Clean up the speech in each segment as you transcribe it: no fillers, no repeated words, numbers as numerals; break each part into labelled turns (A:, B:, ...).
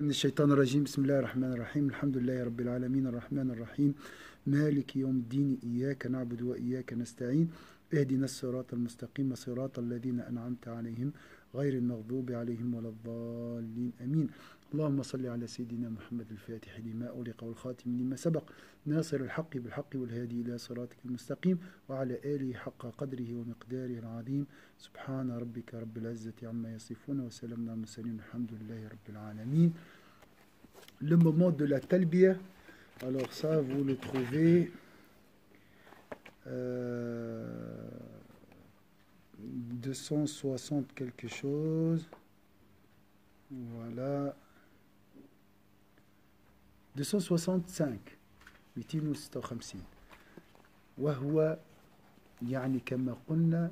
A: من الشيطان الرجيم. بسم الله الرحمن الرحيم. الحمد لله رب العالمين الرحمن الرحيم مالك يوم الدين إياك نعبد وإياك نستعين اهدنا الصراط المستقيم صراط الذين أنعمت عليهم غير المغضوب عليهم ولا الضالين آمين. اللهم صل على سيدنا محمد الفاتح لما أغلق والخاتم لما سبق ناصر الحق بالحق والهادي إلى صراطك المستقيم وعلى آله حق قدره ومقداره العظيم. سبحان ربك رب العزة عما يصفون وسلام على المرسلين الحمد لله رب العالمين. Le moment de la talbiya, alors ça vous le trouvez 260 quelque chose, voilà, 265 256 وهو يعني كما قلنا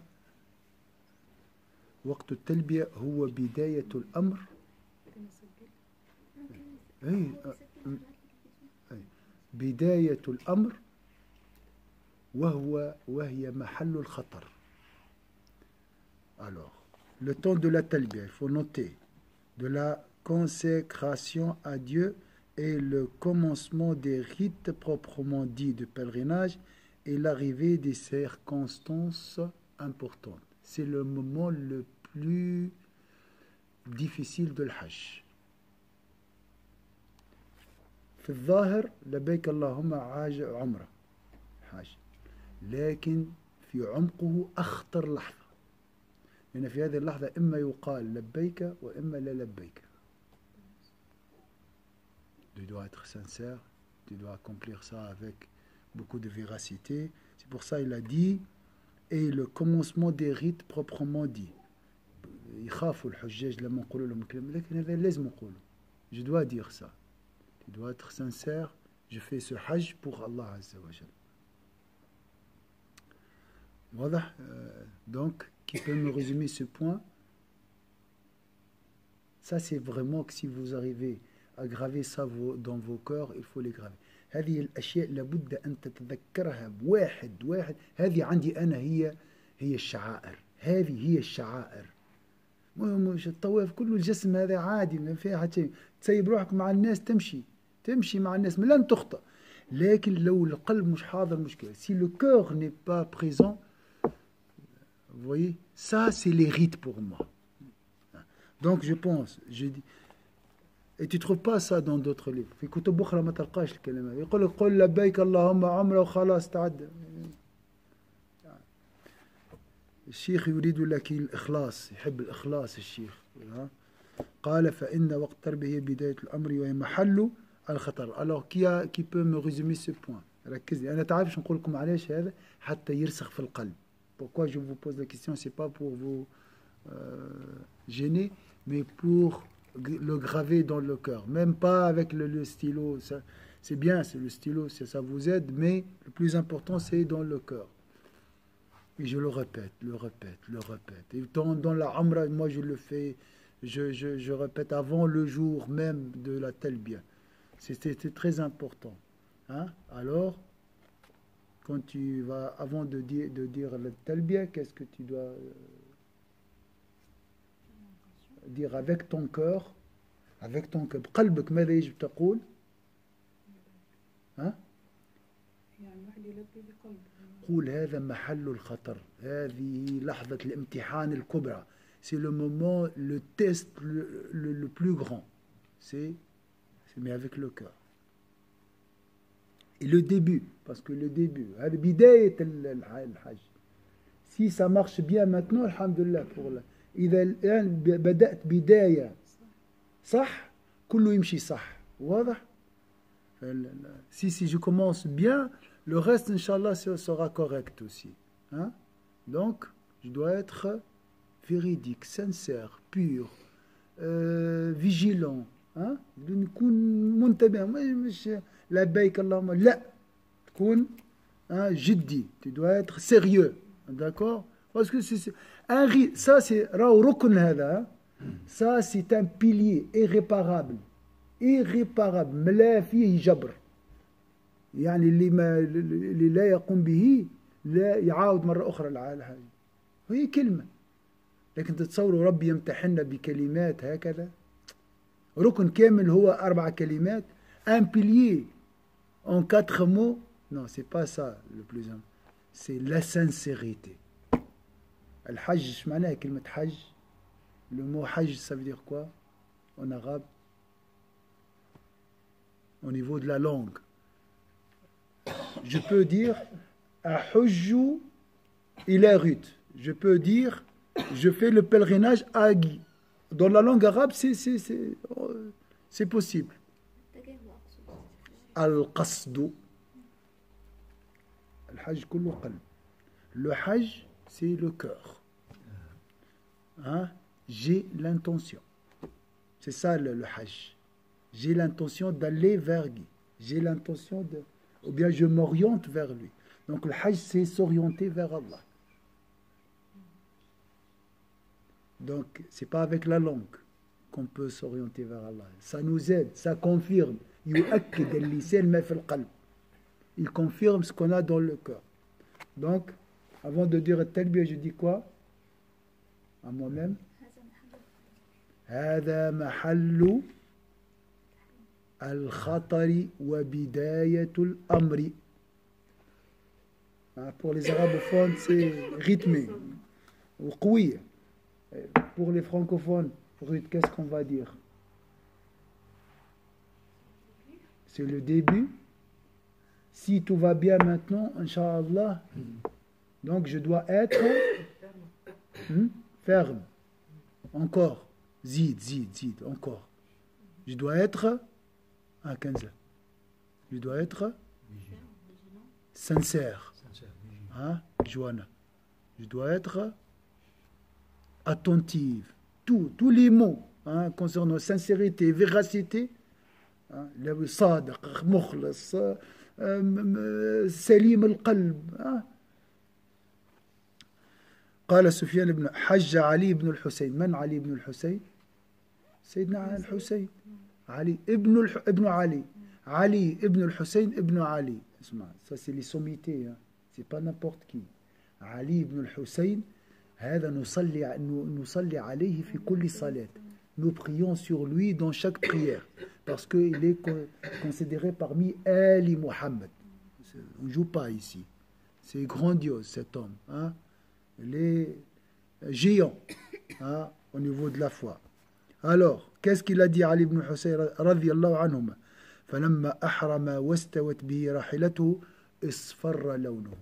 A: وقت التلبية هو بداية الأمر. بداية الأمر وهي محل الخطر. Alors, le temps de la talbiya, il faut noter, de la consécration à Dieu et le commencement des rites proprement dits de pèlerinage et l'arrivée des circonstances importantes. C'est le moment le plus difficile de l'Hajj. في الظاهر لبيك اللهم عاج عمره حاج، لكن في عمقه أخطر لحظة، لأن في هذه اللحظة إما يقال لبيك وإما لا لبيك. Tu dois être sincère, tu dois accomplir ça avec beaucoup de véracité. C'est pour ça qu'il a dit et le commencement des rites proprement dit. يخافوا الحجاج لما نقول لهم الكلام، لكن هذا لازم نقوله. Je dois dire ça. Tu dois être sincère. Je fais ce hajj pour Allah Azza wa Jal. Voilà. Donc, qui peut me résumer ce point? Ça, c'est vraiment que si vous arrivez à graver ça dans vos cœurs, il faut les graver. هذه الأشياء لابد أن تتذكرها بواحد. هذه عندي أنا هي الشعائر. هذه هي الشعائر. مش الطواف كله الجسم هذا عادي ما فيها حتى شيء. تسيب روحك مع الناس تمشي مع الناس لن تخطئ، لكن لو القلب مش حاضر مشكلة. Si le cœur n'est pas présent, vous voyez, ça c'est les rites pour moi. Donc je pense, je dis, et tu trouves pas ça dans d'autres livres. في كتب أخرى ما تلقاش الكلمة، يقول لك قل لبيك اللهم عمرة وخلاص تعدى. الشيخ يريد لك الإخلاص، يحب الإخلاص الشيخ. قال فإن وقت التربية هي بداية الأمر وهي محل الخطر. Alors qui peut me résumer ce point? ركز لي. أنا تعرف شو نقول لكم علاش هذا حتى يرسخ في القلب. Pourquoi je vous pose la question? C'est pas pour vous gêner, mais pour le graver dans le cœur. Même pas avec le stylo. C'est bien, c'est le stylo, ça vous aide, mais le plus important c'est dans le cœur. Et je le répète. Et dans la Amra, moi je le fais, je répète avant le jour même de la talbiya. C'était très important. Hein? Alors, quand tu vas, avant de dire la talbiya, qu'est-ce que tu dois dire avec ton cœur? Avec ton cœur. بقلبك ماذا يجب تقول؟ ها؟
B: يعني واحد يلبي بقلبه.
A: قول هذا محل الخطر. هذه لحظة الامتحان الكبرى. C'est le moment, le test le plus grand. C'est mais avec le cœur. Et le début, parce que le début, هذا بداية الحج. Si ça marche bien maintenant, alhamdulillah pour la. إذا الآن بدأت بداية صح، كله يمشي صح. واضح؟ Si je commence bien, le reste, Inch'Allah, sera correct aussi. Hein? Donc, je dois être véridique, sincère, pur, vigilant. Hein? نكون منتبه، مش لبيك اللهم، لا تكون جدي. Tu dois être sérieux. D'accord? Parce que c'est un rite, ça c'est ركن هذا. Ça c'est un pilier irréparable. ما فيه جبر. يعني اللي لا يقوم به لا يعاود مرة أخرى الحاجة. هي كلمة. لكن تتصوروا ربي يمتحننا بكلمات هكذا. ركن كامل هو 4 كلمات. Un pilier en 4 mots. Non, c'est pas ça le plus important. C'est la sincérité. الحج ايش معناها كلمة حج؟ Le mot hajj, ça veut dire quoi en arabe? Au niveau de la langue. Je peux dire ahujju ila Rut. Je peux dire je fais le pèlerinage à Guy. Dans la langue arabe, c'est possible. Al-qasdu. Al-hajj kullu qalb. Le hajj, c'est le cœur. Hein? J'ai l'intention. C'est ça le hajj. J'ai l'intention d'aller vers Guy. J'ai l'intention de... Ou bien je m'oriente vers lui. Donc le hajj, c'est s'orienter vers Allah. Donc, ce n'est pas avec la langue qu'on peut s'orienter vers Allah. Ça nous aide, ça confirme. Il confirme ce qu'on a dans le cœur. Donc, avant de dire Talbiya, je dis quoi? À moi-même. هذا محل الخطر وبداية الأمر. Pour les arabophones, c'est rythmé ou قوية. Pour les francophones, Ruth, qu'est-ce qu'on va dire? C'est le début. Si tout va bien maintenant, Inch'Allah, donc je dois être ferme. Encore. Zid, encore. Je dois être à 15 ans. Je dois être sincère. Hein, Joanna? Je dois être attentive. Tous les mots hein, concernant sincérité, véracité, hein, صادق, مخلص, سليم القلب. hein. قال سفيان بن حج علي بن الحسين. من علي بن الحسين؟ سيدنا الحسين. علي ابن علي. علي ابن الحسين ابن علي. اسمع, ça c'est les sommités, hein. C'est pas n'importe qui. علي بن الحسين. هذا نصلي عليه في كل صلاة. Nous prions sur lui dans chaque prière parce qu'il est considéré parmi Ali Muhammad. On ne joue pas ici. C'est grandiose cet homme. Hein? Il est géant hein, au niveau de la foi. Alors, qu'est-ce qu'il a dit Ali ibn Hussein radiyallahu anhuma? فلما أحرم واستوت به راحلته اصفر لونه.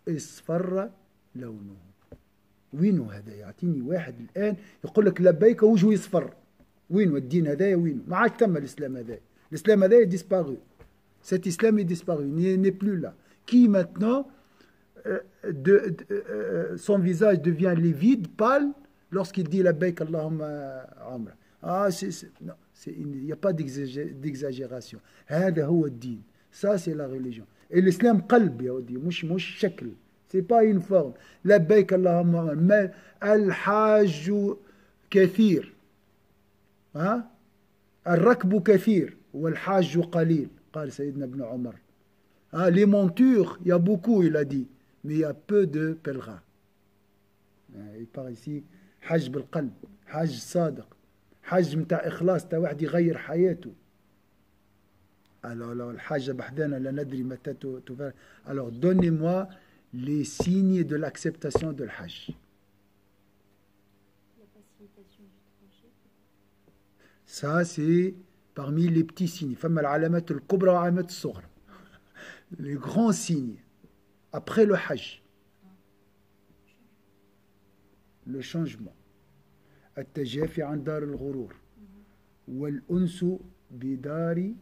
A: اصفر لونه. وينه هذا؟ يعطيني واحد الآن يقول لك لبيك وجهه يصفر. وينه الدين هذا؟ وينه؟ ما عاد تم الإسلام هذا. L'islam هذا est disparu. Cet islam est disparu. Il n'est plus là. Qui maintenant son visage devient livide, pâle, lorsqu'il dit labbaik Allahumma umra. Ah, non, il n'y a pas d'exagération. هذا هو الدين. Ça, c'est la religion. Et l'islam قلب يا ودي, مش شكل. C'est pas une forme. لبيك اللهم عمر. الحاج كثير. ها؟ الركب كثير والحاج قليل. قال سيدنا ابن عمر. Les montures, il y a beaucoup, il a dit, mais il y a peu de pèlerins. Il parle ici حج بالقلب, حج صادق, حج متاع إخلاص, تا واحد يغير حياته. Alors, الحاجة بحدنا لا ندري متى تفعل. Alors, donnez-moi les signes de l'acceptation de l'Hajj. Ça, c'est parmi les petits signes. فما العلامات الكبرى وعلامات الصغرى. Les grands signes après le Hajj. Le changement. التجافي عن دار الغرور. والأنس بدار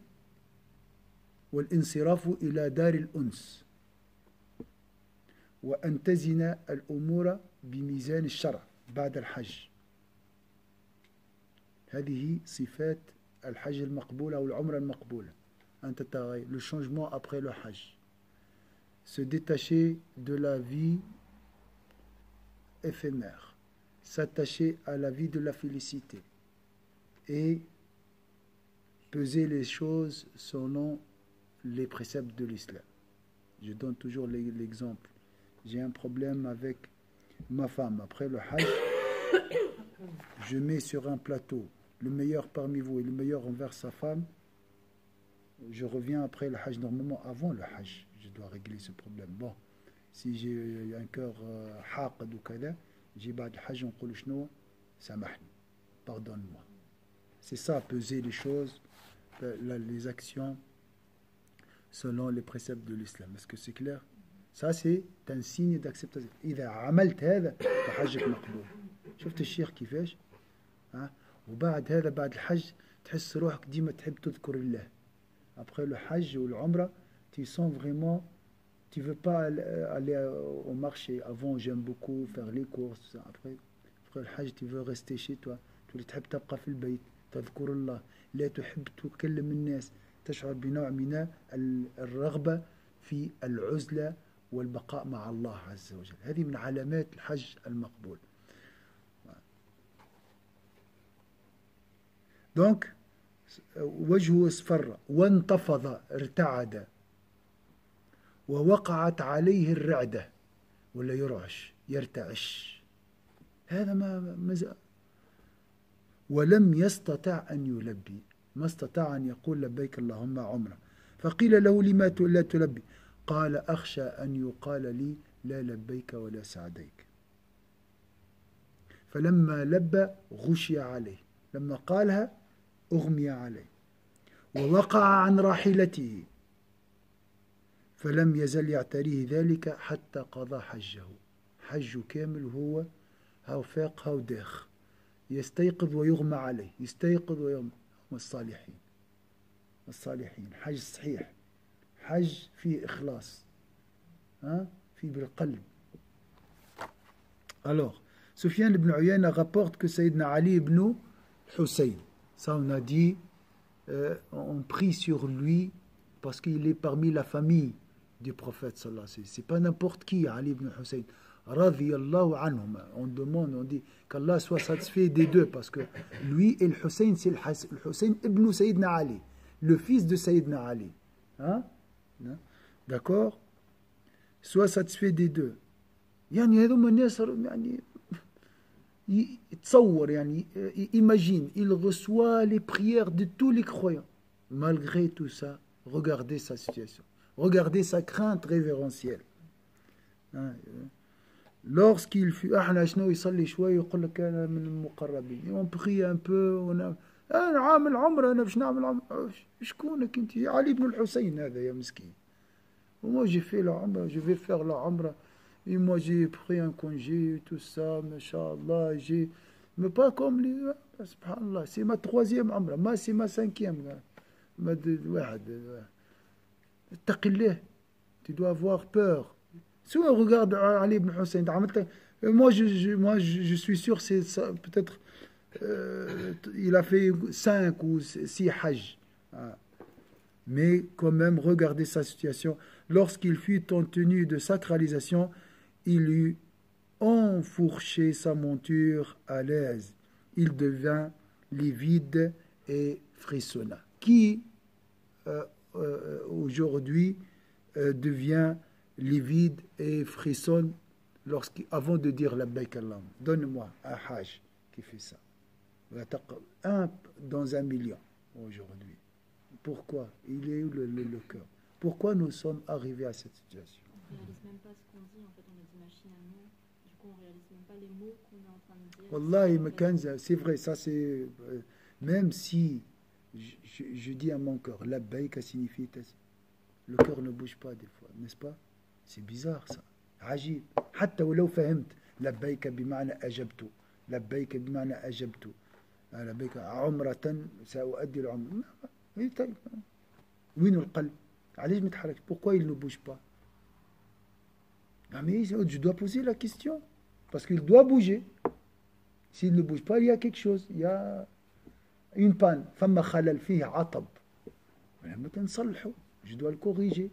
A: والانصراف إلى دار الأنس. وأن تزن الأمور بميزان الشرع بعد الحج. هذه صفات الحج المقبولة أو العمرة المقبولة. أن تتغير. Le changement après le Hajj. Se détacher de la vie éphémère. S'attacher à la vie de la félicité. Et peser les choses selon les préceptes de l'islam. Je donne toujours l'exemple. J'ai un problème avec ma femme. Après le Hajj, je mets sur un plateau le meilleur parmi vous est le meilleur envers sa femme, je reviens après le hajj. Normalement, avant le hajj, je dois régler ce problème. Bon, si j'ai un cœur haqad ou kada, j'ai بعد الحج نقول شنو سامحني, pardonne-moi. C'est ça, peser les choses, les actions selon les préceptes de l'islam. Est-ce que c'est clair? Ça, c'est un signe d'acceptation. إذا عملت هذا فحجك مقبول. شفت الشيخ كيفاش؟ وبعد هذا بعد الحج تحس روحك ديما تحب تذكر الله. Après le hajj ou l'umrah, tu sens vraiment, tu veux pas aller au marché. Avant, j'aime beaucoup faire les courses. Après le hajj, tu veux rester chez toi. تولي تحب تبقى في البيت تذكر الله, لا تحب تكلم الناس, تشعر بنوع من الرغبة في العزلة والبقاء مع الله عز وجل. هذه من علامات الحج المقبول. Donc, وجهه اصفر وانتفض ارتعد ووقعت عليه الرعدة, ولا يرعش يرتعش, هذا ما ولم يستطع أن يلبي, ما استطاع أن يقول لبيك اللهم عمرة. فقيل له لما لا تلبي؟ قال أخشى أن يقال لي لا لبيك ولا سعديك. فلما لبى غشي عليه, لما قالها أغمي عليه, ووقع عن راحلته, فلم يزل يعتريه ذلك حتى قضى حجه. حج كامل هو هاو فاق هاو داخ, يستيقظ ويغمى عليه, يستيقظ ويغمى. الصالحين الصالحين حج صحيح, حج فيه إخلاص, فيه بالقلب. Alors, Soufiane ibn Uyayna rapporte que Sayyidina Ali ibn Hussein, ça on a dit, on prie sur lui parce qu'il est parmi la famille du prophète sallallahu alayhi wa sallam. C'est pas n'importe qui, Ali ibn Hussein. Radiyallahu anhum. On demande, on dit qu'Allah soit satisfait des deux, parce que lui et le Hussein, c'est le Hussein ibn Sayyidina Ali, le fils de Sayyidina Ali. D'accord? Soit satisfait des deux. يعني هذوما الناس يعني يتصور يعني imagine, il reçoit les prières de tous les croyants. Malgré tout ça, regardez sa situation, regardez sa crainte révérentielle. Lorsqu'il fut احنا شنو يصلي شوي يقول لك انا من المقربين, on prie un peu, انا عامل عمره, انا باش نعمل عمره. شكونك انت؟ علي بن الحسين هذا يا مسكين. Moi j'ai fait la umrah, je vais faire la umrah. Et moi j'ai pris un congé, tout ça, machallah, mais pas comme les, subhanallah, c'est ma troisième umrah, moi c'est ma cinquième. Tu dois avoir peur. Si on regarde Ali ibn Hussein, moi je suis sûr, c'est peut-être il a fait 5 ou 6 hajj. Mais quand même, regardez sa situation. Lorsqu'il fut en tenue de sacralisation, il eut enfourché sa monture à l'aise. Il devint livide et frissonna. Qui aujourd'hui devient livide et frissonne avant de dire labbaik Allahumma? Donne-moi un hajj qui fait ça. Un dans 1 million aujourd'hui. Pourquoi? Il est où le cœur? Pourquoi nous sommes arrivés à cette situation?
B: On ne réalise même pas ce qu'on dit, en fait, on a dit machinalement. Du coup, on ne réalise même pas les mots qu'on est en train de dire.
A: Wallahi, c'est vrai, ça c'est. Même si je dis à mon cœur, labbaïka signifie. Le cœur ne bouge pas des fois, n'est-ce pas? C'est bizarre ça. عجيب. حتى ولو فهمت لبيك بمعنى أجبت. لبيك بمعنى أجبت. لبيك عمرة سأؤدي العمرة. طيب. وين القلب؟ علاش ما يتحركش؟ Pourquoi il ne bouge pas? Mais je dois poser la question. Parce qu'il doit bouger. S'il ne bouge pas, il y a quelque chose. Il y a une panne. فما خلل فيه عطب. Je dois le corriger.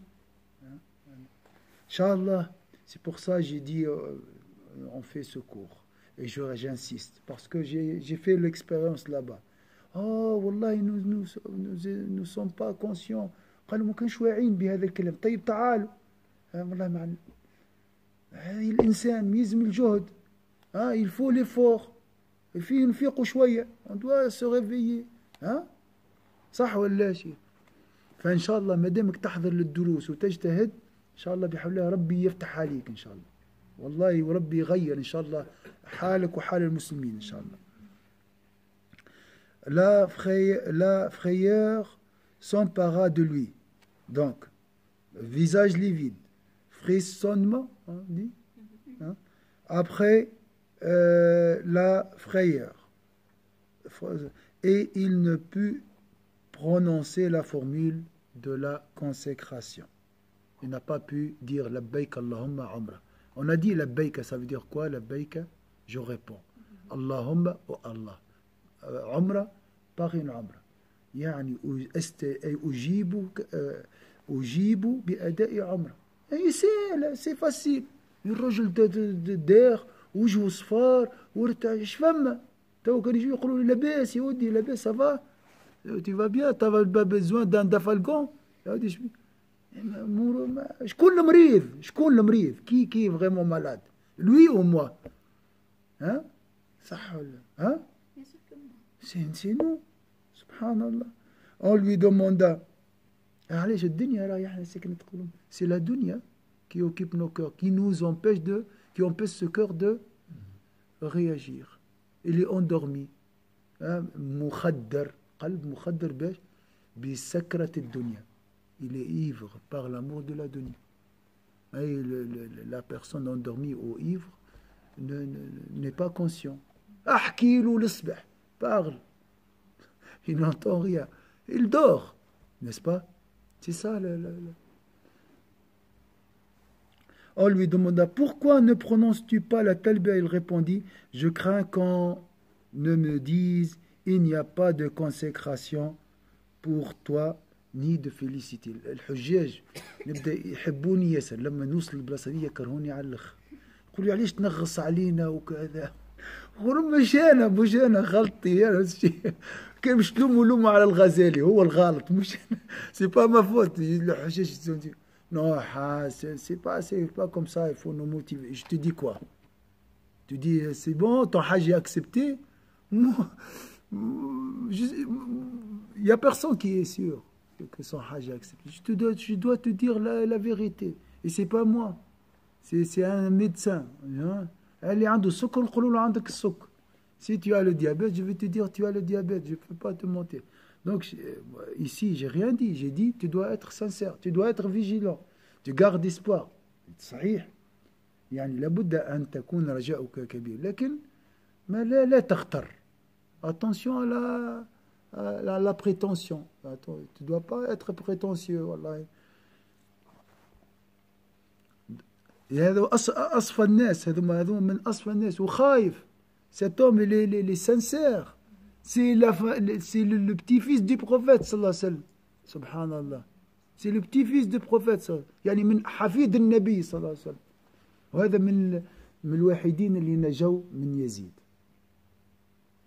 A: Inch'Allah. C'est pour ça que j'ai dit on fait ce cours. Et j'insiste. Parce que j'ai fait l'expérience là-bas. Oh, والله nous sommes pas conscients. قالوا ما كانش واعيين بهذا الكلام. طيب تعالوا. والله مع هذه الإنسان يلزم الجهد. Il faut l'effort. في نفيقوا شوية. On doit se réveiller. ها صح ولا شيء؟ فإن شاء الله ما دامك تحضر للدروس وتجتهد إن شاء الله بحول الله ربي يفتح عليك إن شاء الله. والله وربي يغير إن شاء الله حالك وحال المسلمين إن شاء الله. La frayeur s'empara de lui. Donc, visage livide, frissonnement, on dit. Hein? Après, la frayeur. Et il ne put prononcer la formule de la consécration. Il n'a pas pu dire labbaik Allahumma umra. On a dit labbaik, ça veut dire quoi labbaik? Je réponds. Allahumma ou Allah. عمرة باغي عمرة يعني أجيب بأداء عمرة. أي سي فاسيل. الرجل داخ وجهه صفار ورتاح اش فما تو كان يجوا يقولوا لي لاباس يا ودي لاباس سافا تي فا بيان تافا با بيزوان دان دافالكون يا ودي شكون المريض كي فريمون مالاد لوي او موا ها صح ولا ها c'est nous subhanallah. On lui demanda علاش الدنيا رايحة ساكن تقولون c'est la dunya qui occupe nos cœurs, qui empêche ce cœur de réagir. Il est endormi. مخدر قلب مخدر باش بسكرة الدنيا. Il est ivre par l'amour de la dunya. Et la personne endormie ou ivre n'est pas conscient. أحكي له الصبح parle. Il n'entend rien. Il dort. N'est-ce pas? C'est ça. On lui demanda pourquoi ne prononces-tu pas la talbiya? Il répondit je crains qu'on ne me dise il n'y a pas de consécration pour toi ni de félicité. الحجاج نبدا يحبوني ياسر لما نوصل البلاصه دي يكرهوني على الاخر يقولوا علاش تنغص علينا وكذا. مش انا غلطي انا كان مش تلوموا على الغزالي هو الغلط مش سي با ما فوت. الحجاج non, c'est pas comme ça, il faut nous motiver. Je te dis quoi? Tu dis, c'est bon, ton hajj est accepté? Il n'y a personne qui est sûr que son hajj est accepté. Je dois te dire la vérité. Et c'est pas moi. C'est un médecin. Elle est en dessous, si tu as le diabète, je vais te dire tu as le diabète. Je ne peux pas te mentir. Donc, ici, j'ai rien dit. J'ai dit, tu dois être sincère, tu dois être vigilant, tu gardes espoir. صحيح. يعني لابد أن تكون رجاؤك كبير. لكن ما لا تغتر. Attention à la prétention. Attends, tu ne dois pas être prétentieux. والله. هذا أصفى الناس. هذو من أصفى الناس وخايف. Cet homme, il est sincère. C'est le petit-fils du prophète sallallahu alayhi wa sallam. Subhanallah. C'est le petit-fils du prophète sallallahu alayhi wa sallam. يعني من حفيد النبي صلى الله عليه وسلم. وهذا من الوحيدين اللي نجوا من يزيد.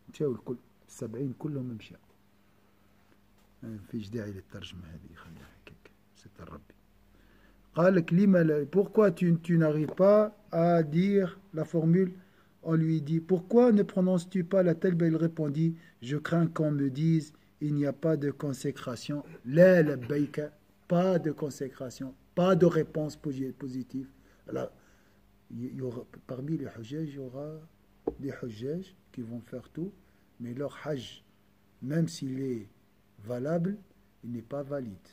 A: مشاو الكل 70 كلهم مشاو. ما فيش داعي للترجمة هذه خليها هكاك. ستر ربي. قال لك لما pourquoi tu n'arrives pas à dire la formule? On lui dit, pourquoi ne prononces-tu pas la talbiya? Il répondit, je crains qu'on me dise, il n'y a pas de consécration. La labbaïka, pas de consécration, pas de réponse positive. Alors, parmi les hujjaj, il y aura des hujjaj qui vont faire tout, mais leur hajj, même s'il est valable, il n'est pas valide.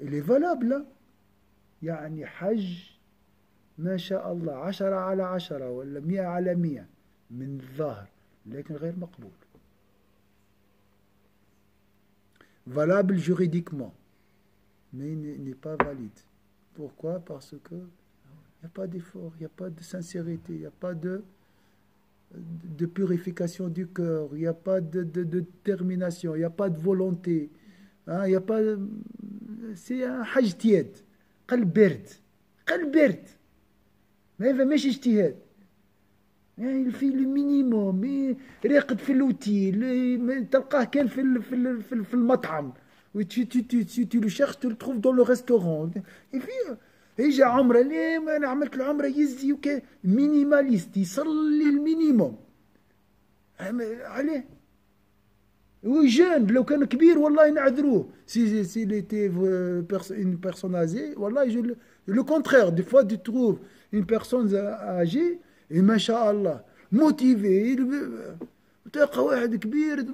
A: Il est valable, là. يعني hajj ما شاء الله 10 على 10 ولا 100 على 100 من الظاهر لكن غير مقبول. Valable juridiquement mais il n'est pas valide. Pourquoi? Parce que il n'y a pas d'effort, il n'y a pas de sincérité, il n'y a pas de purification du cœur, il n'y a pas de détermination, il n'y a pas de volonté, hein, il n'y a pas c'est un hajj tiède. قلب برد. ما هذا ماشي اجتهاد. يعني في المينيموم راقد في الاوتيل تلقاه كان في المطعم tu le cherches tu le trouves dans le restaurant. يجي عمره ليه ما انا عملت العمره يزي وكان مينيماليست يصلي المينيموم عليه ويجان لو كان كبير والله نعذروه si il était une personne âgée والله le contraire des fois tu trouves une personne âgée et ما شاء الله motivé تلقى واحد كبير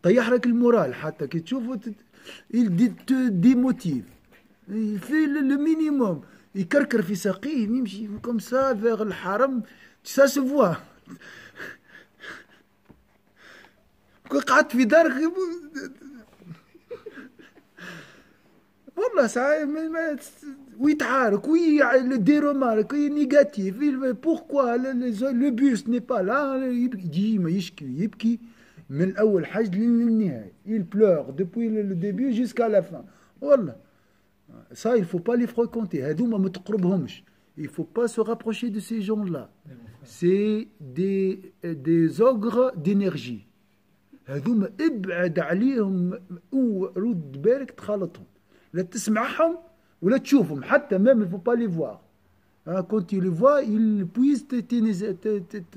A: طيح لك المورال حتى كي تشوفه il te démotive il fait le minimum يكركر في ساقيه يمشي comme ça vers الحرم ça se voit قعدت في دارك والله ساعات ويتعارك ويدير رومارك نيجاتيف بوركوا لو بوس ني با لا ديما يشكي ويبكي من الاول حاج للنهايه il pleure depuis le début jusqu'à la fin والله ça il faut pas les fréquenter هذوما ما تقربهمش il faut pas se rapprocher de ces gens là c'est des ogres d'énergie هذوما ابعد عليهم ورد بالك تخالطهم لا تسمعهم ولا تشوفهم حتى même il faut pas les voir quand tu les vois ils puissent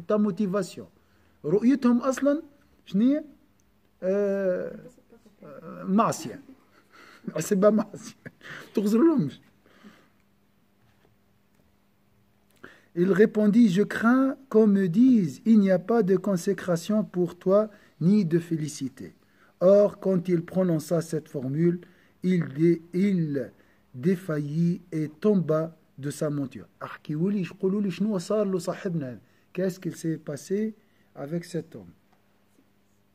A: ta motivation رؤيتهم اصلا شنو هي معصيه حسبها معصيه تغزر لهمش. Il répondit, je crains qu'on me dise, il n'y a pas de consécration pour toi, ni de félicité. Or, quand il prononça cette formule, il défaillit et tomba de sa monture. Qu'est-ce qu'il s'est passé avec cet homme?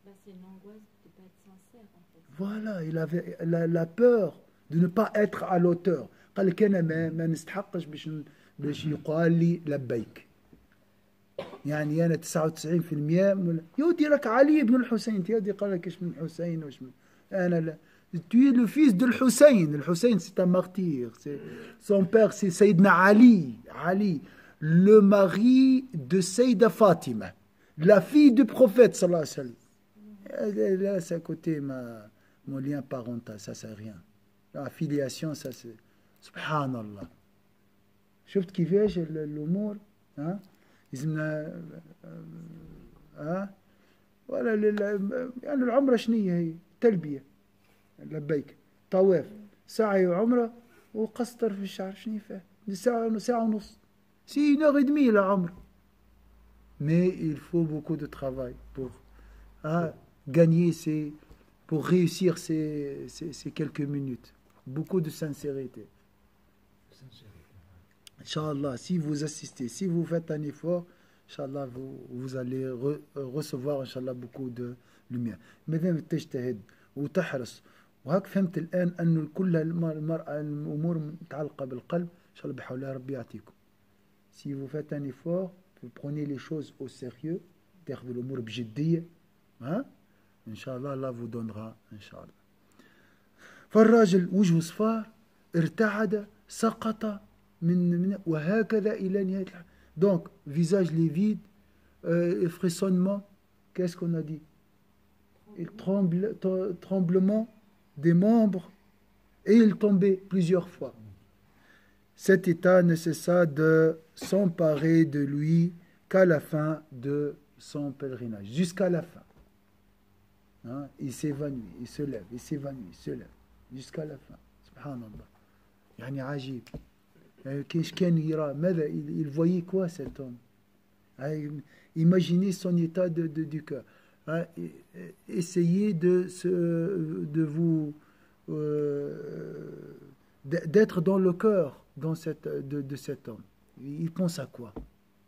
B: C'est une angoisse de ne pas être sincère, en fait.
A: Voilà, il avait la peur de ne pas être à l'auteur. قال كان ما نستحقش باش يقال لي لبيك. يعني انا 99% يودي لك علي بن الحسين يودي قال لك ايش من الحسين واش من انا لا tu es le fils de الحسين. الحسين c'est un martyr. Son père c'est Sayyidina Ali, le mari de Sayyida Fatima, la fille du prophète sallallahu alayhi wa sallam. Là c'est à côté mon lien parental, ça c'est rien. La filiation ça c'est subhanallah. شفت كيفاش الامور لازمنا ولا يعني العمره شنو هي تلبيه لبيك طواف سعي وعمره وقسطر في الشعر شنو فيه ساعه ونص سي 1h30 la عمره mais il faut beaucoup de travail pour gagner pour réussir ces quelques minutes beaucoup de sincérité. Inch'Allah, si vous assistez, si vous faites un effort, Inch'Allah, vous allez recevoir Inch'Allah beaucoup de lumière. ما دام تجتهد وتحرص وهاك فهمت الآن أن كل المرأة الأمور متعلقة بالقلب إن شاء الله بحول الله ربي يعطيكم. Si vous faites un effort, vous prenez les choses au sérieux, تاخذوا الأمور بجدية إن شاء الله الله vous donnera إن شاء الله. فالراجل وجهه صفار ارتعد سقط من وهكذا إلى نهاية الحياة. Donc, visage livide, frissonnement, qu'est-ce qu'on a dit? Tremblement des membres, et il tombait plusieurs fois. Cet état ne cessa de s'emparer de lui qu'à la fin de son pèlerinage, jusqu'à la fin. Il s'évanouit, il se lève, il s'évanouit, il se lève, jusqu'à la fin. Subhanallah. يعني عجيب. Il voyait quoi cet homme? Imaginez son état du cœur. Essayez d'être dans le cœur de cet homme. Il pense à quoi?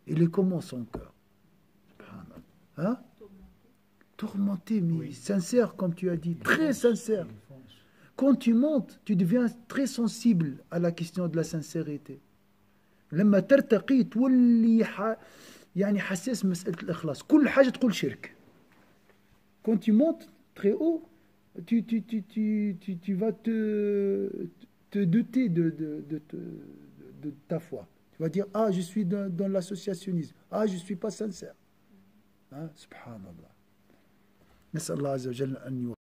A: Il est comment son cœur? Tourmenté, mais oui. Sincère, comme tu as dit, très sincère. Quand tu montes, tu deviens très sensible à la question de la sincérité. لما ترتقي تولي يعني حساس مسألة الإخلاص. كل حاجة تقول شرك. Quand tu montes très haut, tu vas te douter de ta foi. Tu vas dire je suis dans l'associationnisme. Je suis pas sincère. Subhanallah. نسأل الله عز وجل أن